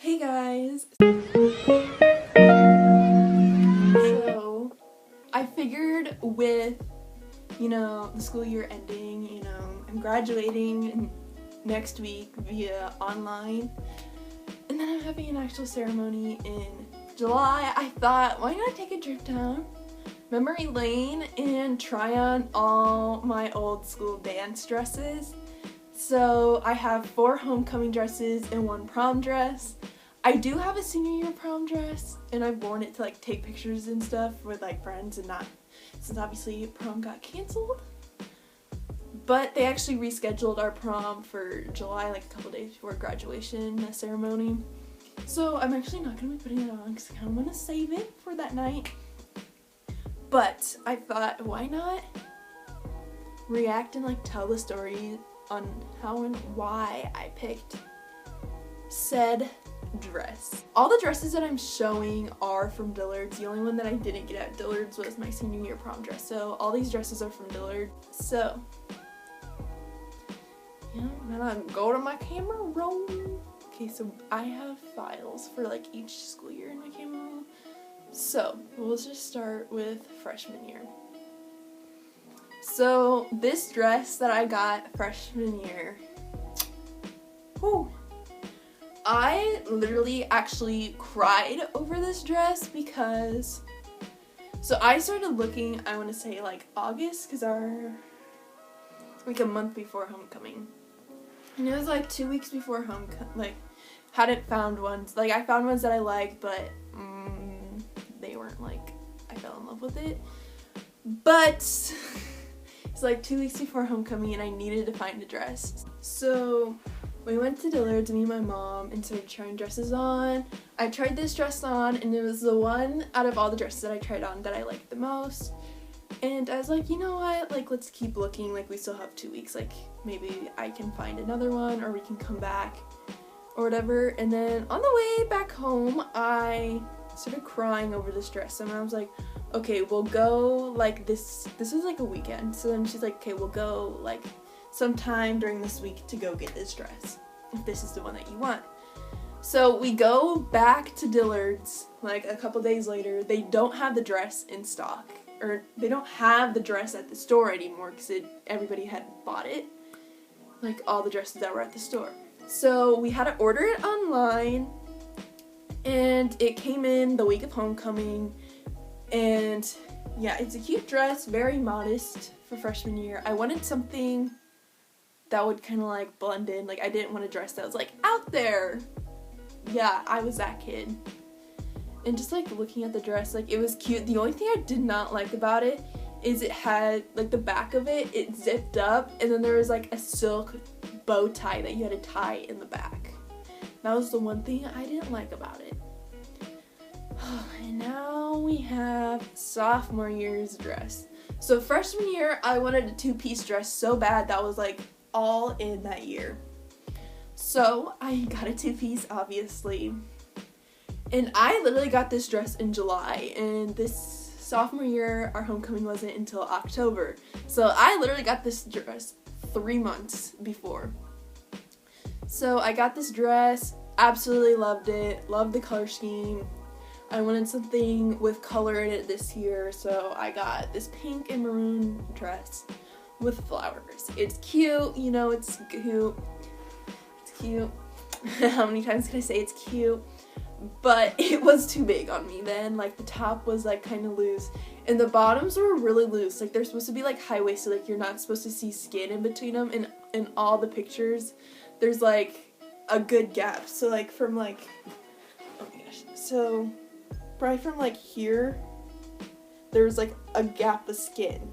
Hey guys! So, I figured with, the school year ending, I'm graduating next week via online, and then I'm having an actual ceremony in July. I thought, why not take a trip down memory lane and try on all my old school dance dresses? So I have 4 homecoming dresses and 1 prom dress. I do have a senior year prom dress, and I've worn it to take pictures and stuff with friends, and not since obviously prom got canceled. But they actually rescheduled our prom for July, a couple days before graduation ceremony. So I'm actually not gonna be putting it on because I kind of want to save it for that night. But I thought, why not react and tell the story on how and why I picked said dress. All the dresses that I'm showing are from Dillard's. The only one that I didn't get at Dillard's was my senior year prom dress. So all these dresses are from Dillard's. So, then I go to my camera roll. Okay, so I have files for each school year in my camera roll. So we'll just start with freshman year. So this dress that I got freshman year, I literally actually cried over this dress because, so I started looking, I want to say August, because a month before homecoming. And it was 2 weeks before homecoming, hadn't found ones, I found ones that I liked, but they weren't I fell in love with it. But it's 2 weeks before homecoming and I needed to find a dress. So we went to Dillard's, me and my mom, and started trying dresses on. I tried this dress on, and it was the one out of all the dresses that I tried on that I liked the most. And I was like, you know what, let's keep looking, we still have 2 weeks, maybe I can find another one, or we can come back, or whatever. And then on the way back home, I started crying over this dress, and I was like, okay, we'll go, this was a weekend, so then she's like, okay, we'll go, sometime during this week to go get this dress, if this is the one that you want. So we go back to Dillard's, a couple days later. They don't have the dress in stock, or they don't have the dress at the store anymore, because everybody had bought it, all the dresses that were at the store. So we had to order it online, and it came in the week of homecoming. And yeah, it's a cute dress, very modest for freshman year. I wanted something that would kind of blend in. I didn't want a dress that was out there. Yeah, I was that kid. And just looking at the dress, it was cute. The only thing I did not like about it is it had the back of it zipped up, and then there was a silk bow tie that you had to tie in the back. That was the one thing I didn't like about it. And now we have sophomore year's dress. So freshman year, I wanted a 2-piece dress so bad that was all in that year. So I got a 2-piece, obviously. And I literally got this dress in July, and this sophomore year, our homecoming wasn't until October. So I literally got this dress 3 months before. So I got this dress, absolutely loved it, loved the color scheme. I wanted something with color in it this year, so I got this pink and maroon dress with flowers. It's cute, it's cute. It's cute. How many times can I say it's cute? But it was too big on me then. The top was kind of loose, and the bottoms were really loose. They're supposed to be high-waisted, you're not supposed to see skin in between them. And in all the pictures, there's a good gap. So from oh my gosh, so probably from here, there was a gap of skin,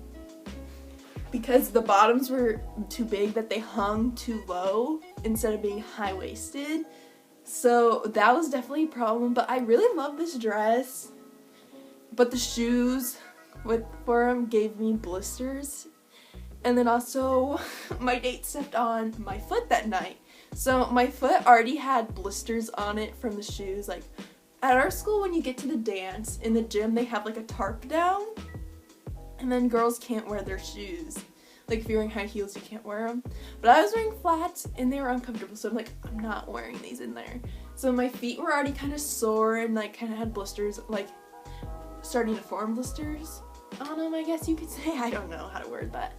because the bottoms were too big, that they hung too low instead of being high-waisted. So that was definitely a problem, but I really love this dress. But the shoes for them gave me blisters. And then also, my date stepped on my foot that night. So my foot already had blisters on it from the shoes. At our school, when you get to the dance, in the gym, they have a tarp down. And then girls can't wear their shoes. Like if you're wearing high heels, you can't wear them. But I was wearing flats and they were uncomfortable, so I'm like, I'm not wearing these in there. So my feet were already kind of sore and like kind of had blisters, like starting to form blisters on them, I guess you could say. I don't know how to word that.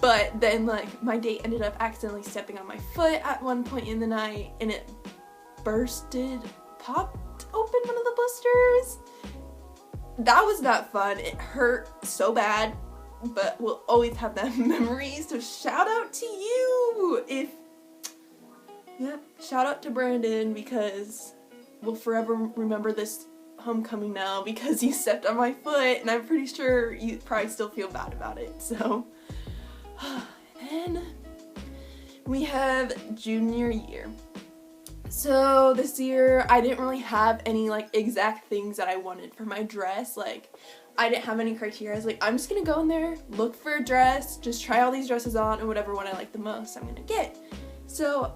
But then like my date ended up accidentally stepping on my foot at one point in the night and it popped open one of the blisters. That was not fun. It hurt so bad, but we'll always have that memory. So shout out to you. Shout out to Brandon, because we'll forever remember this homecoming now because you stepped on my foot, and I'm pretty sure you probably still feel bad about it. So then we have junior year. So this year I didn't really have any like exact things that I wanted for my dress. Like I didn't have any criteria. I was like, I'm just gonna go in there, look for a dress, just try all these dresses on, and whatever one I like the most I'm gonna get. So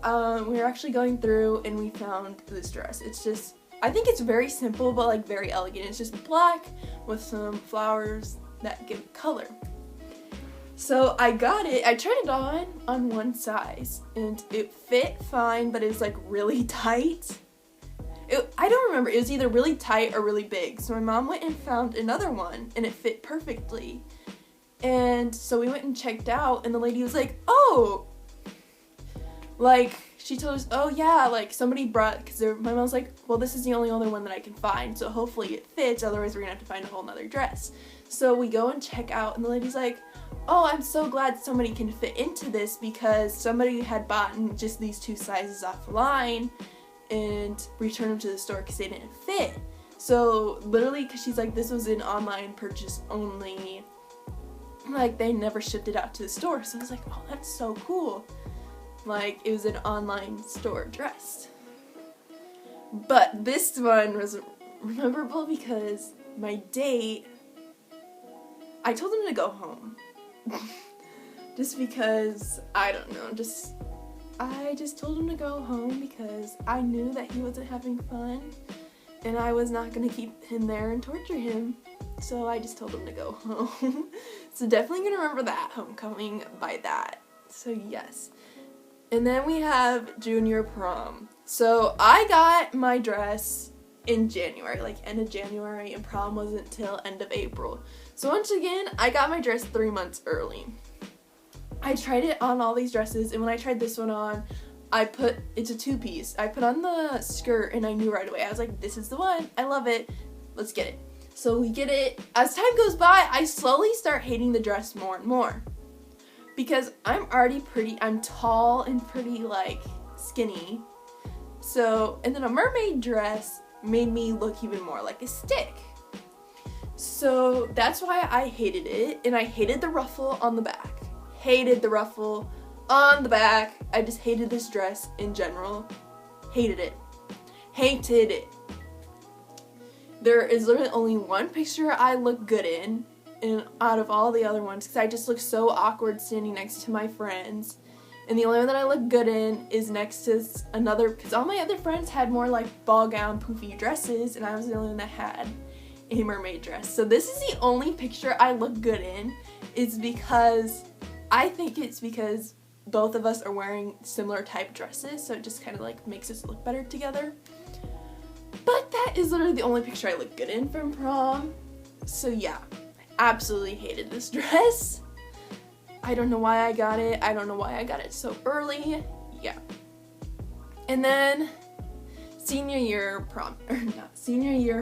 we were actually going through and we found this dress. It's just, I think it's very simple but like very elegant. It's just black with some flowers that give color. So I got it, I tried it on one size and it fit fine, but it was like really tight. I don't remember, it was either really tight or really big. So my mom went and found another one and it fit perfectly. And so we went and checked out and the lady was like, oh, like she told us, oh yeah, like somebody brought, because my mom was like, well, this is the only other one that I can find, so hopefully it fits, otherwise we're gonna have to find a whole nother dress. So we go and check out and the lady's like, oh, I'm so glad somebody can fit into this because somebody had bought just these two sizes offline and returned them to the store because they didn't fit. So literally, because she's like, this was an online purchase only, like they never shipped it out to the store. So I was like, oh, that's so cool. Like it was an online store dress. But this one was memorable because my date, I told him to go home. Just because, I don't know, I just told him to go home because I knew that he wasn't having fun and I was not going to keep him there and torture him. So I just told him to go home. So definitely going to remember that homecoming by that. So yes. And then we have junior prom. So I got my dress in January, like end of January, and prom wasn't till end of April. So once again, I got my dress 3 months early. I tried it on all these dresses, and when I tried this one on, it's a two-piece. I put on the skirt, and I knew right away. I was like, this is the one. I love it. Let's get it. So we get it. As time goes by, I slowly start hating the dress more and more. Because I'm tall and pretty, like, skinny. So, and then a mermaid dress made me look even more like a stick. So that's why I hated it, and I hated the ruffle on the back. Hated the ruffle on the back. I just hated this dress in general. Hated it. Hated it. There is literally only one picture I look good in, and out of all the other ones, because I just look so awkward standing next to my friends. And the only one that I look good in is next to another, because all my other friends had more like ball gown poofy dresses, and I was the only one that had a mermaid dress. So this is the only picture I look good in. I think it's because both of us are wearing similar type dresses, so it just kind of like makes us look better together. But that is literally the only picture I look good in from prom. So yeah, I absolutely hated this dress. I don't know why I got it. I don't know why I got it so early. Yeah. And then senior year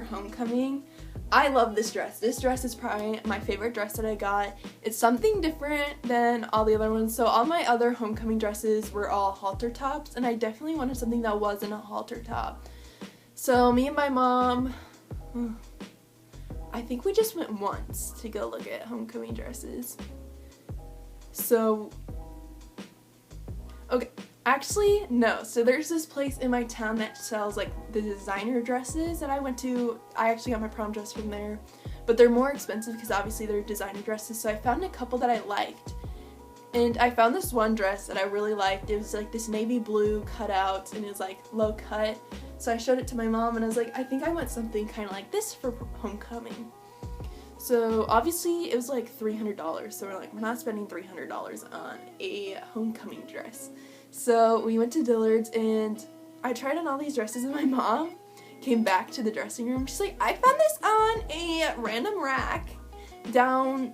homecoming. I love this dress. This dress is probably my favorite dress that I got. It's something different than all the other ones. So all my other homecoming dresses were all halter tops, and I definitely wanted something that wasn't a halter top. So me and my mom, I think we just went once to go look at homecoming dresses. So, okay, actually, no. So there's this place in my town that sells like the designer dresses that I went to. I actually got my prom dress from there, but they're more expensive because obviously they're designer dresses. So I found a couple that I liked, and I found this one dress that I really liked. It was like this navy blue cutout, and it was like low cut. So I showed it to my mom, and I was like, I think I want something kind of like this for homecoming. So obviously it was like $300, so we're like, we're not spending $300 on a homecoming dress. So we went to Dillard's and I tried on all these dresses, and my mom came back to the dressing room. She's like, I found this on a random rack down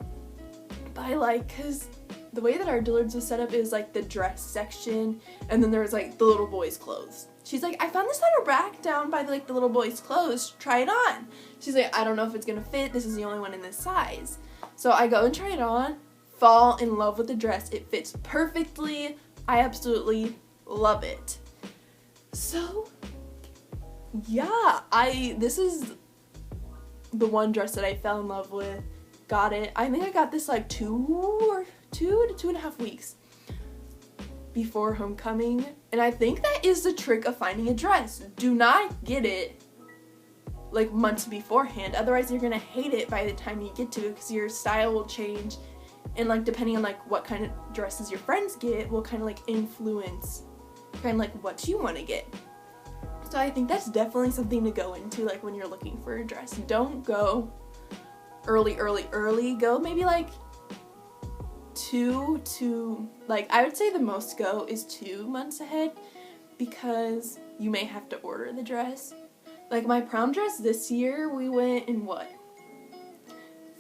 by like, cause the way that our Dillard's was set up is like the dress section, and then there was like the little boys' clothes. She's like, I found this on a rack down by like the little boys' clothes. Try it on. She's like, I don't know if it's gonna fit. This is the only one in this size. So I go and try it on, fall in love with the dress. It fits perfectly. I absolutely love it. So yeah, this is the one dress that I fell in love with. Got it. I think I got this like 2 to 2.5 weeks before homecoming, and I think that is the trick of finding a dress. Do not get it like months beforehand, otherwise you're gonna hate it by the time you get to it, because your style will change, and like depending on like what kind of dresses your friends get will kind of like influence kind of like what you want to get. So I think that's definitely something to go into like when you're looking for a dress. Don't go early. Go maybe like 2 to, like, I would say the most go is 2 months ahead, because you may have to order the dress. Like my prom dress this year, we went in what?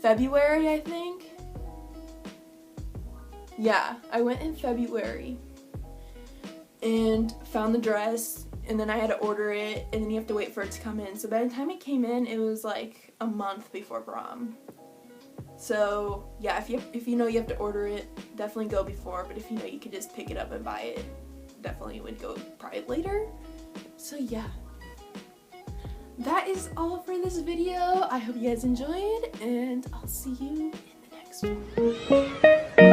February, I think? Yeah, I went in February and found the dress, and then I had to order it, and then you have to wait for it to come in. So by the time it came in, it was like a month before prom. So yeah, if you know you have to order it, definitely go before, but if you know you can just pick it up and buy it, definitely would go probably later. So yeah, that is all for this video. I hope you guys enjoyed, and I'll see you in the next one.